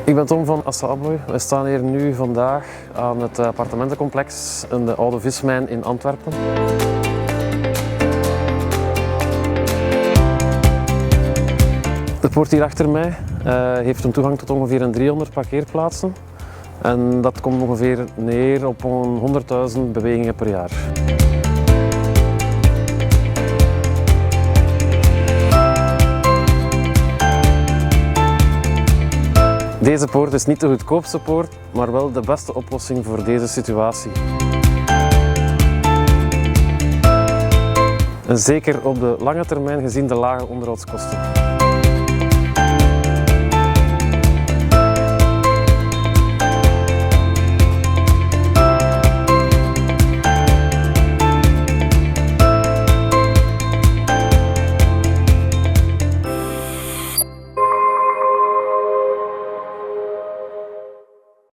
Ik ben Tom van ASSA ABLOY. We staan hier nu vandaag aan het appartementencomplex in de Oude Vismijn in Antwerpen. De poort hier achter mij heeft een toegang tot ongeveer een 300 parkeerplaatsen. En dat komt ongeveer neer op 100.000 bewegingen per jaar. Deze poort is niet de goedkoopste poort, maar wel de beste oplossing voor deze situatie. En zeker op de lange termijn gezien de lage onderhoudskosten.